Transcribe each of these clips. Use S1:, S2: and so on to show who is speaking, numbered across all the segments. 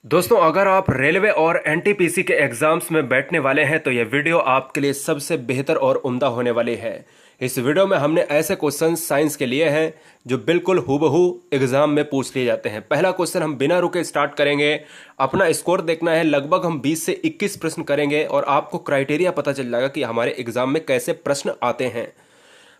S1: दोस्तों, अगर आप रेलवे और एनटीपीसी के एग्जाम्स में बैठने वाले हैं तो यह वीडियो आपके लिए सबसे बेहतर और उम्दा होने वाली है। इस वीडियो में हमने ऐसे क्वेश्चन साइंस के लिए हैं जो बिल्कुल हूबहू एग्जाम में पूछ लिए जाते हैं। पहला क्वेश्चन हम बिना रुके स्टार्ट करेंगे। अपना स्कोर देखना है, लगभग हम 20 से 21 प्रश्न करेंगे और आपको क्राइटेरिया पता चल जाएगा कि हमारे एग्जाम में कैसे प्रश्न आते हैं।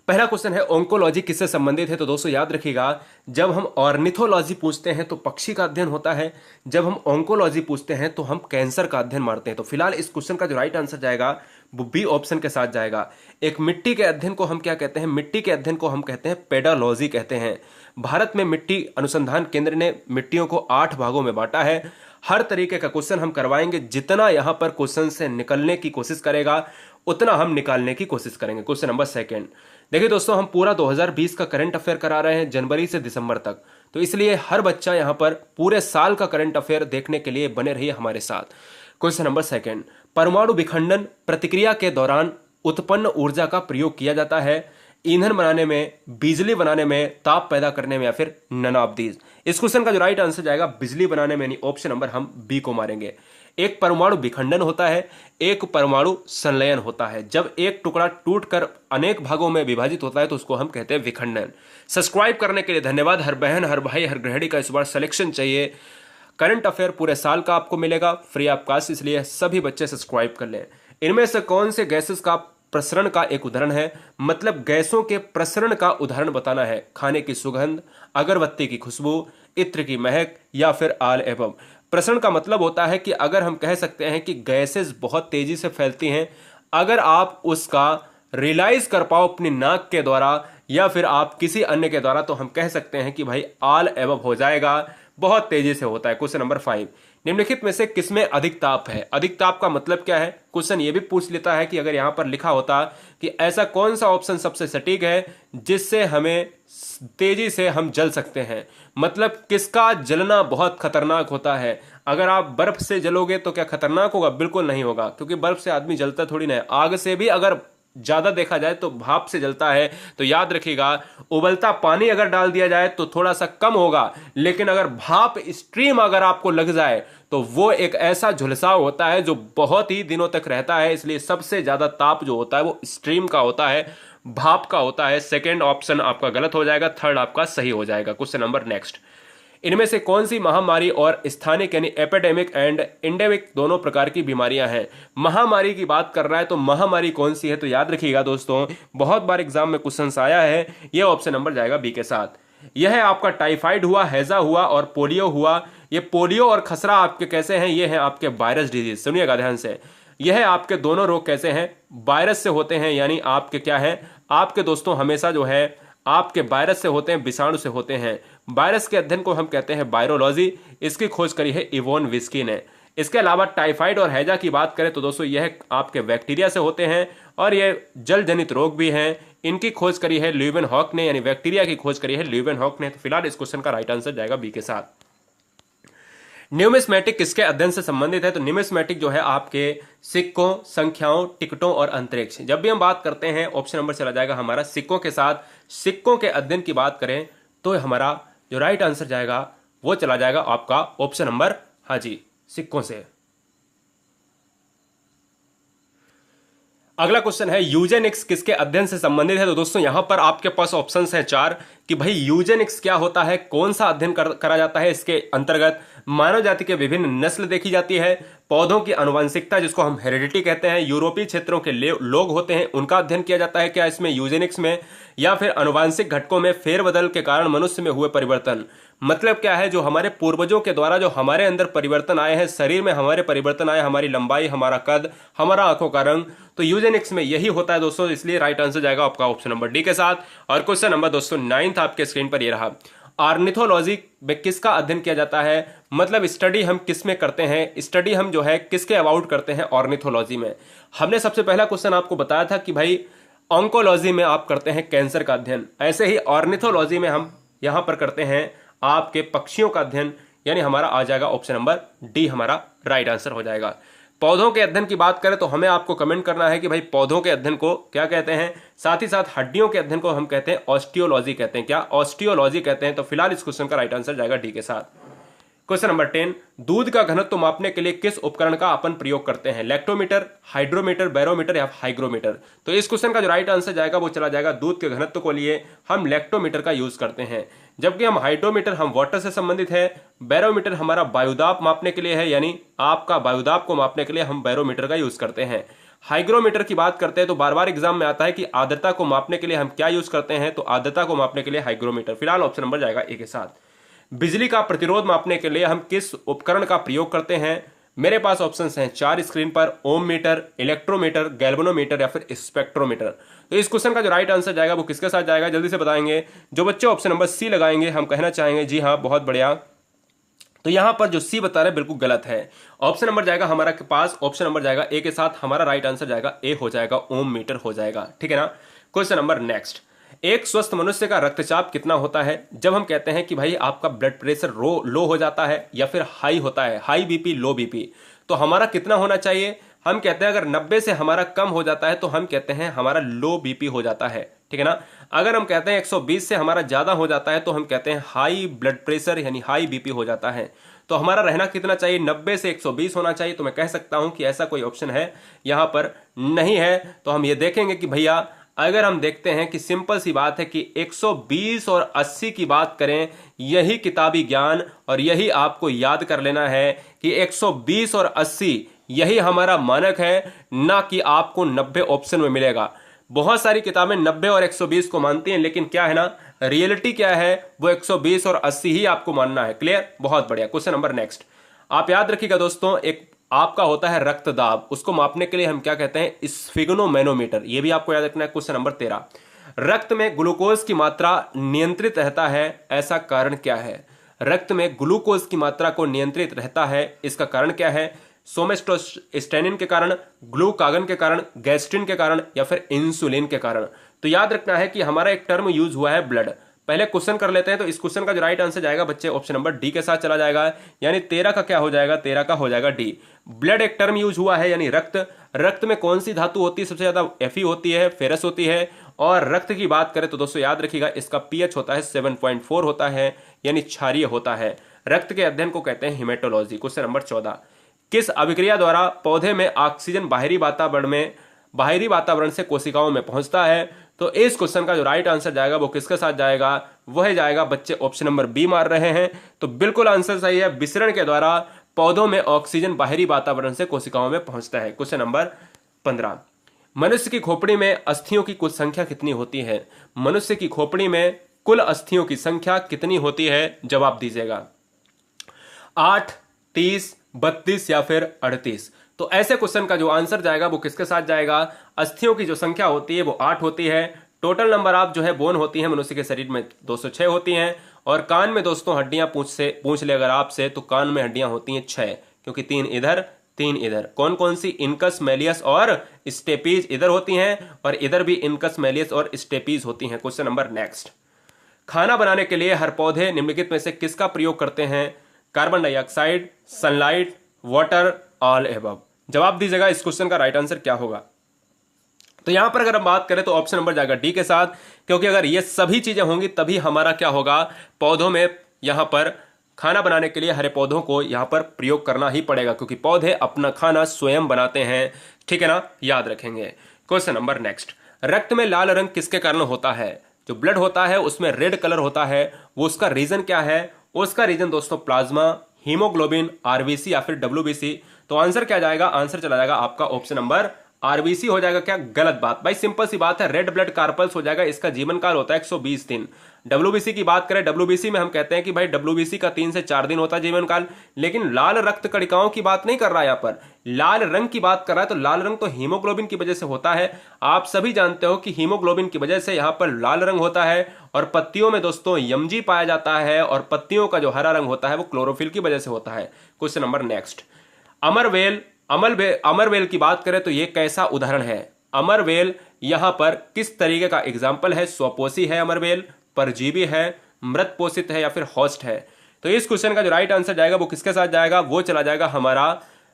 S1: पहला क्वेश्चन है ओंकोलॉजी किससे संबंधित है। तो दोस्तों याद रखिएगा, जब हम ऑर्निथोलॉजी पूछते हैं तो पक्षी का अध्ययन होता है, जब हम ओंकोलॉजी पूछते हैं तो हम कैंसर का अध्ययन मारते हैं। तो फिलहाल इस क्वेश्चन का जो राइट आंसर जाएगा वो बी ऑप्शन के साथ जाएगा। एक मिट्टी के अध्ययन को हम क्या कहते हैं? मिट्टी के अध्ययन को हम कहते हैं पेडालॉजी कहते हैं। भारत में मिट्टी अनुसंधान केंद्र ने मिट्टियों को 8 भागों में बांटा है। हर तरीके का क्वेश्चन हम करवाएंगे, जितना यहां पर क्वेश्चन से निकलने की कोशिश करेगा उतना हम निकालने की कोशिश करेंगे। क्वेश्चन नंबर सेकंड, देखिए दोस्तों, हम पूरा 2020 का करंट अफेयर करा रहे हैं जनवरी से दिसंबर तक, तो इसलिए हर बच्चा यहां पर पूरे साल का करंट अफेयर देखने के लिए बने रहिए हमारे साथ। क्वेश्चन नंबर सेकंड, परमाणु विखंडन प्रक्रिया के दौरान उत्पन्न ऊर्जा का प्रयोग किया जाता है ईंधन बनाने में, बिजली बनाने में, ताप पैदा करने में या फिर नन ऑफ दीज। इस क्वेश्चन का जो राइट आंसर जाएगा बिजली बनाने में, यानी ऑप्शन नंबर हम बी को मारेंगे। एक परमाणु विखंडन होता है, एक परमाणु संलयन होता है। जब एक टुकड़ा टूटकर अनेक भागों में विभाजित होता है तो उसको हम कहते हैं विखंडन। सब्सक्राइब करने के लिए धन्यवाद। हर बहन, हर भाई, हर गृहिणी का इस बार सिलेक्शन चाहिए। करंट अफेयर पूरे साल का आपको मिलेगा फ्री ऑफ कास्ट, इसलिए सभी बच्चे सब्सक्राइब कर लें। इनमें से कौन से गैसेस का प्रसरण का एक उदाहरण है? मतलब गैसों के प्रसरण का उदाहरण बताना है। खाने की सुगंध, अगरबत्ती की खुशबू, इत्र की महक या फिर आल एवं। प्रसरण का मतलब होता है कि अगर हम कह सकते हैं कि गैसेस बहुत तेजी से फैलती हैं, अगर आप उसका रियलाइज कर पाओ अपनी नाक के द्वारा या फिर आप किसी अन्य के द्वारा, तो हम कह सकते हैं कि भाई आल एवं हो जाएगा, बहुत तेजी से होता है। क्वेश्चन नंबर 5, निम्नलिखित में से किसमें अधिक ताप है? अधिक ताप का मतलब क्या है? क्वेश्चन ये भी पूछ लेता है कि अगर यहां पर लिखा होता कि ऐसा कौन सा ऑप्शन सबसे सटीक है जिससे हमें तेजी से हम जल सकते हैं, मतलब किसका जलना बहुत खतरनाक होता है। अगर आप बर्फ से जलोगे तो क्या खतरनाक होगा? बिल्कुल नहीं होगा, क्योंकि बर्फ से आदमी जलता थोड़ी ना है। आग से भी अगर ज्यादा देखा जाए तो भाप से जलता है। तो याद रखिएगा, उबलता पानी अगर डाल दिया जाए तो थोड़ा सा कम होगा, लेकिन अगर भाप स्ट्रीम अगर आपको लग जाए तो वो एक ऐसा झुलसाव होता है जो बहुत ही दिनों तक रहता है। इसलिए सबसे ज्यादा ताप जो होता है वो स्ट्रीम का होता है, भाप का होता है। सेकेंड ऑप्शन आपका गलत हो जाएगा, थर्ड आपका सही हो जाएगा। क्वेश्चन नंबर नेक्स्ट, इनमें से कौन सी महामारी और स्थानिक यानी एपिडेमिक एंड एंडेमिक दोनों प्रकार की बीमारियां हैं? महामारी की बात कर रहा है तो महामारी कौन सी है? तो याद रखिएगा दोस्तों, बहुत बार एग्जाम में क्वेश्चन आया है, यह ऑप्शन नंबर जाएगा बी के साथ। यह है आपका टाइफाइड हुआ, हैजा हुआ और पोलियो हुआ। ये पोलियो और खसरा आपके कैसे हैं? ये हैं आपके वायरस डिजीज। सुनिएगा ध्यान से, यह आपके दोनों रोग कैसे हैं? वायरस से होते हैं, यानी आपके क्या है, आपके दोस्तों हमेशा जो है आपके वायरस से होते हैं, विषाणु से होते हैं। वायरस के अध्ययन को हम कहते हैं वायरोलॉजी। इसकी खोज करी है इवोन विस्की ने। इसके अलावा टाइफाइड और हैजा की बात करें तो दोस्तों यह आपके बैक्टीरिया से होते हैं और ये जल जनित रोग भी हैं। इनकी खोज करी है ल्यूवेन हॉक ने, यानी बैक्टीरिया की खोज करी है ल्यूवेन हॉक ने। तो फिलहाल इस क्वेश्चन का राइट आंसर जाएगा बी के साथ। न्यूमिस्मेटिक किसके अध्ययन से संबंधित है? तो न्यूमिस्मेटिक जो है आपके सिक्कों, संख्याओं, टिकटों और अंतरिक्ष। जब भी हम बात करते हैं ऑप्शन नंबर चला जाएगा हमारा सिक्कों के साथ। सिक्कों के अध्ययन की बात करें तो हमारा जो राइट आंसर जाएगा वो चला जाएगा आपका ऑप्शन नंबर, हाँ जी, सिक्कों से। अगला क्वेश्चन है यूजेनिक्स किसके अध्ययन से संबंधित है? तो दोस्तों यहां पर आपके पास ऑप्शंस हैं 4 कि भाई यूजेनिक्स क्या होता है, कौन सा अध्ययन करा जाता है इसके अंतर्गत। मानव जाति के विभिन्न नस्ल देखी जाती है, पौधों की आनुवंशिकता जिसको हम हेरिडिटी कहते हैं, यूरोपीय क्षेत्रों के लोग होते हैं उनका अध्ययन किया जाता है क्या इसमें यूजेनिक्स में, या फिर आनुवंशिक घटकों में फेरबदल के कारण मनुष्य में हुए परिवर्तन। मतलब क्या है, जो हमारे पूर्वजों के द्वारा जो हमारे अंदर परिवर्तन आए हैं, शरीर में हमारे परिवर्तन आए, हमारी लंबाई, हमारा कद, हमारा आंखों का रंग, तो यूजेनिक्स में यही होता है दोस्तों। इसलिए राइट आंसर जाएगा आपका ऑप्शन नंबर डी के साथ। और क्वेश्चन नंबर दोस्तों 9 आपके स्क्रीन पर ये रहा, ऑर्निथोलॉजी में किसका अध्ययन किया जाता है? मतलब स्टडी हम किस में करते हैं, स्टडी हम जो है किसके अबाउट करते हैं ऑर्निथोलॉजी में। हमने सबसे पहला क्वेश्चन आपको बताया था कि भाई ऑन्कोलॉजी में आप करते हैं कैंसर का अध्ययन, ऐसे ही ऑर्निथोलॉजी में हम यहां पर करते हैं आपके पक्षियों का अध्ययन, यानी हमारा आ जाएगा ऑप्शन नंबर डी, हमारा राइट आंसर हो जाएगा। पौधों के अध्ययन की बात करें तो हमें आपको कमेंट करना है कि भाई पौधों के अध्ययन को क्या कहते हैं। साथ ही साथ हड्डियों के अध्ययन को हम कहते हैं ऑस्टियोलॉजी कहते हैं। क्या? ऑस्टियोलॉजी कहते हैं। तो फिलहाल इस क्वेश्चन का राइट आंसर जाएगा डी के साथ। क्वेश्चन नंबर 10, दूध का घनत्व मापने के लिए किस उपकरण का अपन प्रयोग करते हैं? लैक्टोमीटर, हाइड्रोमीटर, बैरोमीटर या हाइग्रोमीटर? तो इस क्वेश्चन का जो राइट आंसर जाएगा वो चला जाएगा दूध के घनत्व को लिए हम लैक्टोमीटर का यूज करते हैं, जबकि हम हाइड्रोमीटर हम वाटर से संबंधित है, बैरोमीटर हमारा वायुदाब मापने के लिए है, यानी आपका वायुदाब को मापने के लिए हम बैरोमीटर का यूज करते हैं। हाइग्रोमीटर की बात करते हैं तो बार बार एग्जाम में आता है कि आर्द्रता को मापने के लिए हम क्या यूज करते हैं, तो आर्द्रता को मापने के लिए हाइग्रोमीटर। फिलहाल ऑप्शन नंबर जाएगा ए के साथ। बिजली का प्रतिरोध मापने के लिए हम किस उपकरण का प्रयोग करते हैं? मेरे पास ऑप्शंस हैं 4 स्क्रीन पर, ओम मीटर, इलेक्ट्रोमीटर, गैल्वेनोमीटर या फिर स्पेक्ट्रोमीटर। तो इस क्वेश्चन का जो राइट आंसर जाएगा वो किसके साथ जाएगा, जल्दी से बताएंगे। जो बच्चे ऑप्शन नंबर सी लगाएंगे हम कहना चाहेंगे जी हाँ बहुत बढ़िया। तो यहां पर जो सी बता रहे हैं बिल्कुल गलत है। ऑप्शन नंबर जाएगा हमारा के पास, ऑप्शन नंबर जाएगा ए के साथ, हमारा राइट आंसर जाएगा ए हो जाएगा, ओम मीटर हो जाएगा। ठीक है ना। क्वेश्चन नंबर नेक्स्ट, एक स्वस्थ मनुष्य का रक्तचाप कितना होता है? जब हम कहते हैं कि भाई आपका ब्लड प्रेशर लो हो जाता है या फिर हाई होता है, हाई बीपी लो बीपी, तो हमारा कितना होना चाहिए? हम कहते हैं अगर 90 से हमारा कम हो जाता है तो हम कहते हैं हमारा लो बीपी हो जाता है। ठीक है ना। अगर हम कहते हैं 120 से हमारा ज्यादा हो जाता है तो हम कहते हैं हाई ब्लड प्रेशर यानी हाई बीपी हो जाता है। तो हमारा रहना कितना चाहिए? 90 से 120 होना चाहिए। तो मैं कह सकता हूं कि ऐसा कोई ऑप्शन है यहां पर नहीं है। तो हम ये देखेंगे कि भैया अगर हम देखते हैं कि सिंपल सी बात है कि 120 और 80 की बात करें, यही किताबी ज्ञान और यही आपको याद कर लेना है कि 120 और 80 यही हमारा मानक है, ना कि आपको 90 ऑप्शन में मिलेगा। बहुत सारी किताबें 90 और 120 को मानती हैं, लेकिन क्या है ना, रियलिटी क्या है, वो 120 और 80 ही आपको मानना है। क्लियर, बहुत बढ़िया। क्वेश्चन नंबर नेक्स्ट, आप याद रखिएगा दोस्तों, एक आपका होता है रक्तदाब, उसको मापने के लिए हम क्या कहते हैं? स्फिग्नोमेनोमीटर। ये भी आपको याद रखना है। क्वेश्चन नंबर 13, रक्त में ग्लूकोज की मात्रा नियंत्रित रहता है, ऐसा कारण क्या है? रक्त में ग्लूकोज की मात्रा को नियंत्रित रहता है, इसका कारण क्या है? सोमेस्टोस्टेनिन के कारण, ग्लूकागन के कारण, गैस्ट्रिन के कारण या फिर इंसुलिन के कारण? तो याद रखना है कि हमारा एक टर्म यूज हुआ है ब्लड। पहले क्वेश्चन कर लेते हैं। तो इस क्वेश्चन का जो राइट आंसर जाएगा बच्चे ऑप्शन नंबर डी के साथ चला जाएगा, यानी 13 का क्या हो जाएगा? 13 का हो जाएगा डी। ब्लड एक टर्म यूज हुआ है यानी रक्त। रक्त में कौन सी धातु होती है? सबसे ज्यादा एफी होती है, फेरस होती है। और रक्त की बात करें तो दोस्तों याद रखिएगा इसका पीएच होता है 7.4 होता है, यानी क्षारीय होता है। रक्त के अध्ययन को कहते हैं हिमेटोलॉजी। क्वेश्चन नंबर 14, किस अभिक्रिया द्वारा पौधे में ऑक्सीजन बाहरी वातावरण से कोशिकाओं में पहुंचता है? तो इस क्वेश्चन का जो राइट आंसर जाएगा वो किसके साथ जाएगा? वह जाएगा बच्चे ऑप्शन नंबर बी मार रहे हैं। तो बिल्कुल आंसर सही है, विसरण के द्वारा पौधों में ऑक्सीजन बाहरी वातावरण से कोशिकाओं में पहुंचता है। क्वेश्चन नंबर 15, मनुष्य की खोपड़ी में अस्थियों की कुल संख्या कितनी होती है? मनुष्य की खोपड़ी में कुल अस्थियों की संख्या कितनी होती है? जवाब दीजिएगा। 8, 30, 32 या फिर 38? तो ऐसे क्वेश्चन का जो आंसर जाएगा वो किसके साथ जाएगा? अस्थियों की जो संख्या होती है वो 8 होती है। टोटल नंबर ऑफ जो है बोन होती है मनुष्य के शरीर में 206 होती हैं। और कान में दोस्तों हड्डियां पूछ ले अगर आपसे, तो कान में हड्डियां होती हैं 6, क्योंकि 3 इधर 3 इधर। कौन कौन सी? इनकस, मैलियस और स्टेपीज इधर होती हैं, और इधर भी इनकस, मैलियस और स्टेपीज होती हैं। क्वेश्चन नंबर नेक्स्ट, खाना बनाने के लिए हर पौधे निम्नलिखित में से किसका प्रयोग करते हैं? Carbon dioxide, sunlight, water, all above? जवाब दीजिएगा इस क्वेश्चन का राइट आंसर क्या होगा। तो यहां पर अगर हम बात करें तो ऑप्शन नंबर जाएगा डी के साथ, क्योंकि अगर ये सभी चीजें होंगी तभी हमारा क्या होगा? पौधों में यहां पर खाना बनाने के लिए हरे पौधों को यहां पर प्रयोग करना ही पड़ेगा, क्योंकि पौधे अपना खाना स्वयं बनाते हैं। ठीक है ना, याद रखेंगे। क्वेश्चन नंबर नेक्स्ट, रक्त में लाल रंग किसके कारण होता है? जो ब्लड होता है उसमें रेड कलर होता है, वो उसका रीजन क्या है? उसका रीजन दोस्तों प्लाज्मा, हीमोग्लोबिन, आरबीसी या फिर डब्ल्यूबीसी? तो आंसर क्या जाएगा? आंसर चला जाएगा आपका ऑप्शन नंबर आरबीसी हो जाएगा। क्या गलत बात? भाई सिंपल सी बात है, रेड ब्लड कार्पल्स हो जाएगा, इसका जीवन काल होता है 120 दिन। डब्ल्यूबीसी की बात करें, डब्ल्यूबीसी में हम कहते हैं कि भाई डब्ल्यूबीसी का 3 से 4 दिन होता है जीवन काल, लेकिन लाल रक्त कणिकाओं की बात नहीं कर रहा है यहाँ पर, लाल रंग की बात कर रहा है। तो लाल रंग तो हीमोग्लोबिन की वजह से होता है। आप सभी जानते हो कि हीमोग्लोबिन की वजह से यहाँ पर लाल रंग होता है। और पत्तियों में दोस्तों यमजी पाया जाता है, और पत्तियों का जो हरा रंग होता है वो क्लोरोफिल की वजह से होता है। क्वेश्चन नंबर नेक्स्ट, अमरवेल की बात करें तो ये कैसा उदाहरण है? अमरवेल यहां पर किस तरीके का एग्जाम्पल है? स्वपोषी है अमरवेल, परजीवी है, मृत पोषित है या फिर होस्ट है? तो इस क्वेश्चन का जो राइट आंसर जाएगा वो किसके साथ जाएगा? वो चला जाएगा हमारा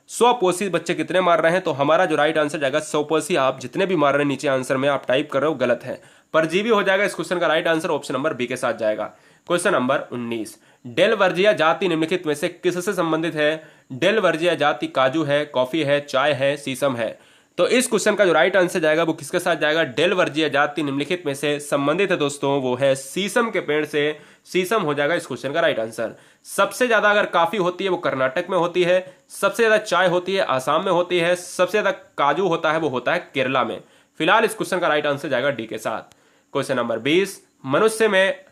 S1: स्वपोषी। बच्चे कितने मार रहे हैं? तो हमारा जो राइट आंसर जाएगा स्वपोषी। आप जितने भी मार रहे हैं नीचे आंसर में आप टाइप कर रहे हो गलत है, परजीवी हो जाएगा। इस क्वेश्चन का right answer option number B के साथ जाएगा। क्वेश्चन नंबर 19, डेलवर्जिया जाति निम्नलिखित में से किससे संबंधित है? डेलवर्जिया जाति काजू है, कॉफी है, चाय है, सीसम है। तो इस क्वेश्चन का जो राइट आंसर जाएगा वो किसके साथ जाएगा? डेलवर्जिया जाति निम्नलिखित में से संबंधित है दोस्तों, वो है सीसम के पेड़ से। सीसम हो जाएगा इस क्वेश्चन का राइट आंसर। सबसे ज्यादा अगर कॉफी होती है वो कर्नाटक में होती है, सबसे ज्यादा चाय होती है आसाम में होती है, सबसे ज्यादा काजू होता है वो होता है केरला में। फिलहाल इस क्वेश्चन का राइट आंसर जाएगा डी के साथ। क्वेश्चन नंबर 20, मनुष्य में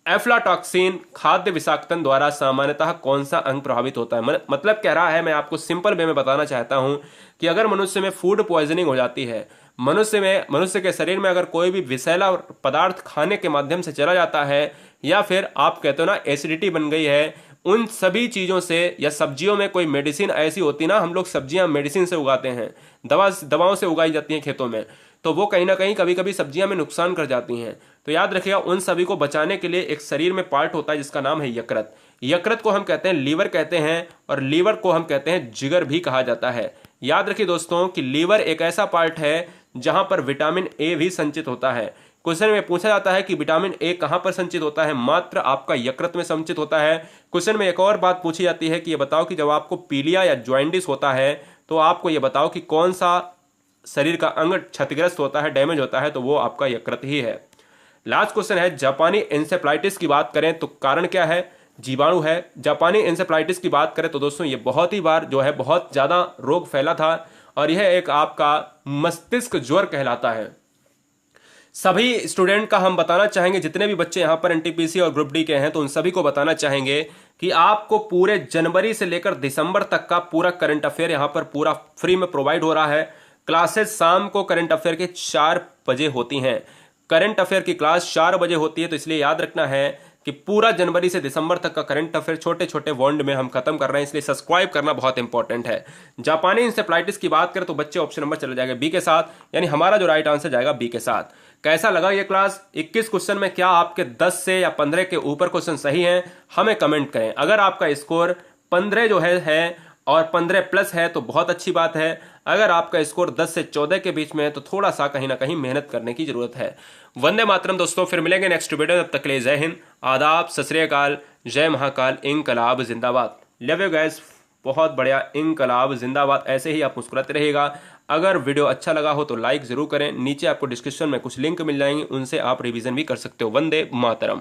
S1: एफ्लाटॉक्सिन खाद्य विषाक्तन द्वारा सामान्यतः कौन सा अंग प्रभावित होता है? मतलब कह रहा है, मैं आपको सिंपल वे में बताना चाहता हूं कि अगर मनुष्य में फूड पॉइजनिंग हो जाती है, मनुष्य के शरीर में अगर कोई भी विषैला पदार्थ खाने के माध्यम से चला जाता है, या फिर आप कहते हो ना एसिडिटी बन गई है, उन सभी चीजों से, या सब्जियों में कोई मेडिसिन ऐसी होती ना, हम लोग सब्जियां मेडिसिन से उगाते हैं, दवाओं से उगाई जाती हैं खेतों में, तो वो कहीं ना कहीं कभी कभी सब्जियां में नुकसान कर जाती हैं। तो याद रखिएगा, उन सभी को बचाने के लिए एक शरीर में पार्ट होता है जिसका नाम है यकृत। यकृत को हम कहते हैं लीवर कहते हैं, और लीवर को हम कहते हैं जिगर भी कहा जाता है। याद रखिए दोस्तों कि लीवर एक ऐसा पार्ट है जहां पर विटामिन ए भी संचित होता है। क्वेश्चन में पूछा जाता है कि विटामिन ए कहां पर संचित होता है? मात्र आपका यकृत में संचित होता है। क्वेश्चन में एक और बात पूछी जाती है कि ये बताओ कि जब आपको पीलिया या ज्वाइंटिस होता है तो आपको ये बताओ कि कौन सा शरीर का अंग क्षतिग्रस्त होता है, डैमेज होता है? तो वो आपका यकृत ही है। लास्ट क्वेश्चन है, जापानी इंसेफ्लाइटिस की बात करें तो कारण क्या है? जीवाणु है। जापानी इंसेफ्लाइटिस की बात करें तो दोस्तों ये बहुत ही बार जो है बहुत ज्यादा रोग फैला था, और यह एक आपका मस्तिष्क ज्वर कहलाता है। सभी स्टूडेंट का हम बताना चाहेंगे, जितने भी बच्चे यहाँ पर एनटीपीसी और ग्रुप डी के हैं, तो उन सभी को बताना चाहेंगे कि आपको पूरे जनवरी से लेकर दिसंबर तक का पूरा करंट अफेयर यहाँ पर पूरा फ्री में प्रोवाइड हो रहा है। क्लासेस शाम को करंट अफेयर के 4 बजे होती हैं। करंट अफेयर की क्लास 4 बजे होती है, तो इसलिए याद रखना है कि पूरा जनवरी से दिसंबर तक का करंट अफेयर छोटे छोटे बॉन्ड में हम खत्म कर रहे हैं, इसलिए सब्सक्राइब करना बहुत इंपॉर्टेंट है। जापानी इंसेफ्लाइटिस की बात करें तो बच्चे ऑप्शन नंबर चला जाएगा बी के साथ, यानी हमारा जो राइट आंसर जाएगा बी के साथ। कैसा लगा ये क्लास? 21 क्वेश्चन में क्या आपके 10 से या 15 के ऊपर क्वेश्चन सही हैं? हमें कमेंट करें। अगर आपका स्कोर 15 जो है और 15 प्लस है तो बहुत अच्छी बात है। अगर आपका स्कोर 10 से 14 के बीच में है तो थोड़ा सा कहीं ना कहीं मेहनत करने की जरूरत है। वंदे मातरम दोस्तों, फिर मिलेंगे नेक्स्ट वीडियो में। तब तक के लिए जय हिंद, आदाब, सत श्री अकाल, जय महाकाल, इंकलाब जिंदाबाद। लव यू गाइस, बहुत बढ़िया, इंकलाब जिंदाबाद। ऐसे ही आप मुस्कुराते रहिएगा। अगर वीडियो अच्छा लगा हो तो लाइक जरूर करें। नीचे आपको डिस्क्रिप्शन में कुछ लिंक मिल जाएंगे, उनसे आप रिवीजन भी कर सकते हो। वंदे मातरम।